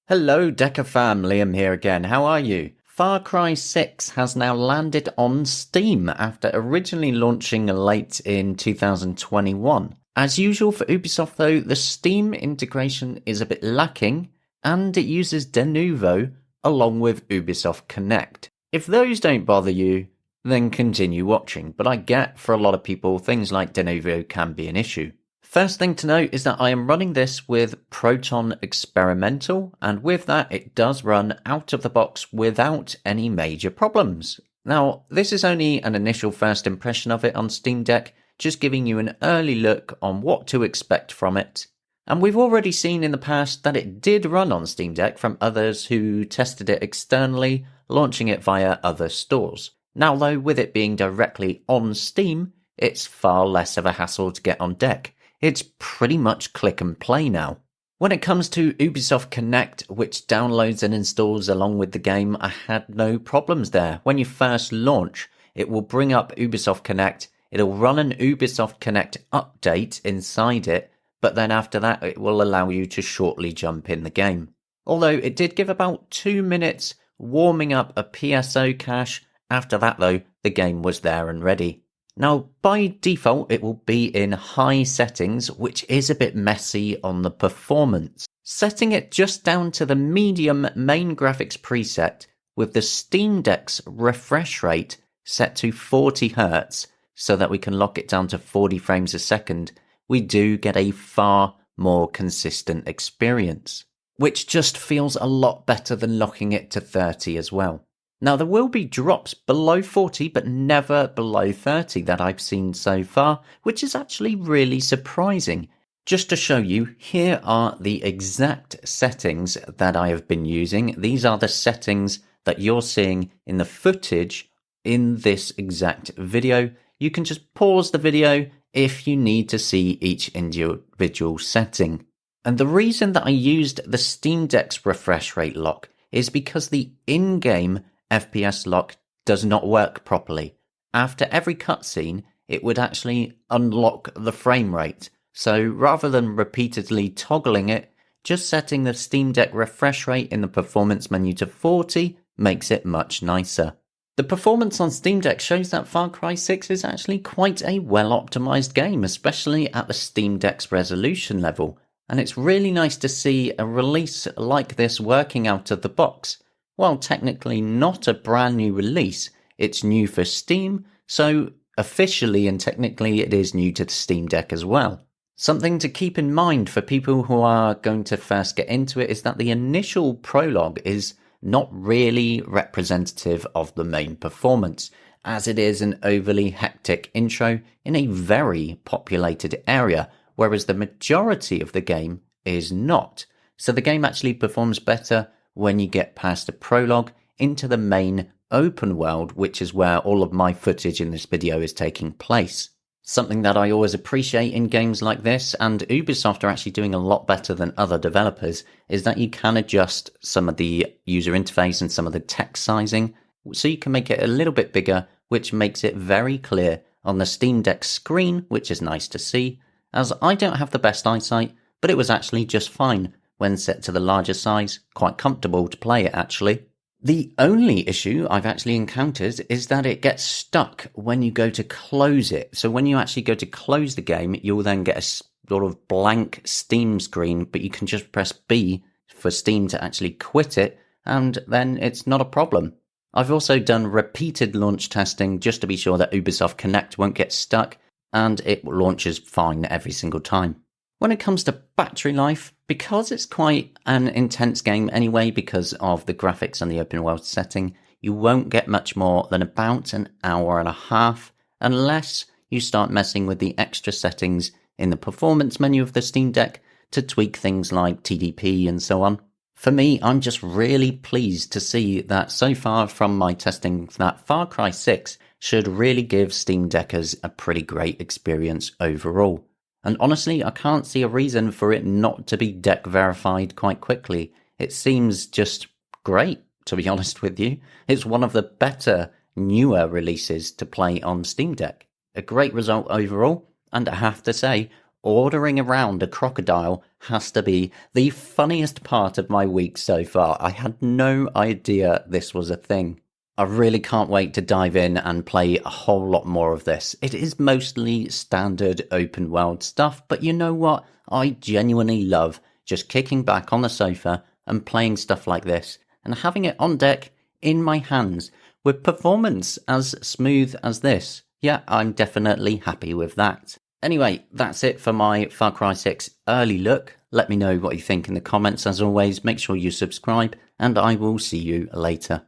Hello, Decker fam, Liam here again. How are you? Far Cry 6 has now landed on Steam after originally launching late in 2021. As usual for Ubisoft though, the Steam integration is a bit lacking and it uses Denuvo along with Ubisoft Connect. If those don't bother you, then continue watching, but I get for a lot of people things like Denuvo can be an issue. First thing to note is that I am running this with Proton Experimental, and with that it does run out of the box without any major problems. Now, this is only an initial first impression of it on Steam Deck, just giving you an early look on what to expect from it. And we've already seen in the past that it did run on Steam Deck from others who tested it externally, launching it via other stores. Now though, with it being directly on Steam, it's far less of a hassle to get on deck. It's pretty much click and play now. When it comes to Ubisoft Connect, which downloads and installs along with the game, I had no problems there. When you first launch, it will bring up Ubisoft Connect, it'll run an Ubisoft Connect update inside it, but then after that it will allow you to shortly jump in the game. Although it did give about 2 minutes warming up a PSO cache, after that though, the game was there and ready. Now, by default, it will be in high settings, which is a bit messy on the performance. Setting it just down to the medium main graphics preset with the Steam Deck's refresh rate set to 40 Hz so that we can lock it down to 40 frames a second, we do get a far more consistent experience, which just feels a lot better than locking it to 30 as well. Now, there will be drops below 40, but never below 30 that I've seen so far, which is actually really surprising. Just to show you, here are the exact settings that I have been using. These are the settings that you're seeing in the footage in this exact video. You can just pause the video if you need to see each individual setting. And the reason that I used the Steam Deck's refresh rate lock is because the in-game FPS lock does not work properly. After every cutscene, it would actually unlock the frame rate. So rather than repeatedly toggling it, just setting the Steam Deck refresh rate in the performance menu to 40 makes it much nicer. The performance on Steam Deck shows that Far Cry 6 is actually quite a well-optimized game, especially at the Steam Deck's resolution level. And it's really nice to see a release like this working out of the box. While technically not a brand new release, it's new for Steam, so officially and technically it is new to the Steam Deck as well. Something to keep in mind for people who are going to first get into it is that the initial prologue is not really representative of the main performance, as it is an overly hectic intro in a very populated area, whereas the majority of the game is not. So the game actually performs better when you get past the prologue into the main open world, which is where all of my footage in this video is taking place. Something that I always appreciate in games like this, and Ubisoft are actually doing a lot better than other developers, is that you can adjust some of the user interface and some of the text sizing, so you can make it a little bit bigger, which makes it very clear on the Steam Deck screen, which is nice to see, as I don't have the best eyesight, but it was actually just fine. When set to the larger size, quite comfortable to play it actually. The only issue I've actually encountered is that it gets stuck when you go to close it. So when you actually go to close the game, you'll then get a sort of blank Steam screen, but you can just press B for Steam to actually quit it, and then it's not a problem. I've also done repeated launch testing just to be sure that Ubisoft Connect won't get stuck, and it launches fine every single time. When it comes to battery life, because it's quite an intense game anyway because of the graphics and the open world setting, you won't get much more than about an hour and a half unless you start messing with the extra settings in the performance menu of the Steam Deck to tweak things like TDP and so on. For me, I'm just really pleased to see that so far from my testing that Far Cry 6 should really give Steam Deckers a pretty great experience overall. And honestly, I can't see a reason for it not to be deck verified quite quickly. It seems just great, to be honest with you. It's one of the better, newer releases to play on Steam Deck. A great result overall, and I have to say, ordering around a crocodile has to be the funniest part of my week so far. I had no idea this was a thing. I really can't wait to dive in and play a whole lot more of this. It is mostly standard open world stuff, but you know what? I genuinely love just kicking back on the sofa and playing stuff like this and having it on deck in my hands with performance as smooth as this. Yeah, I'm definitely happy with that. Anyway, that's it for my Far Cry 6 early look. Let me know what you think in the comments. As always, make sure you subscribe and I will see you later.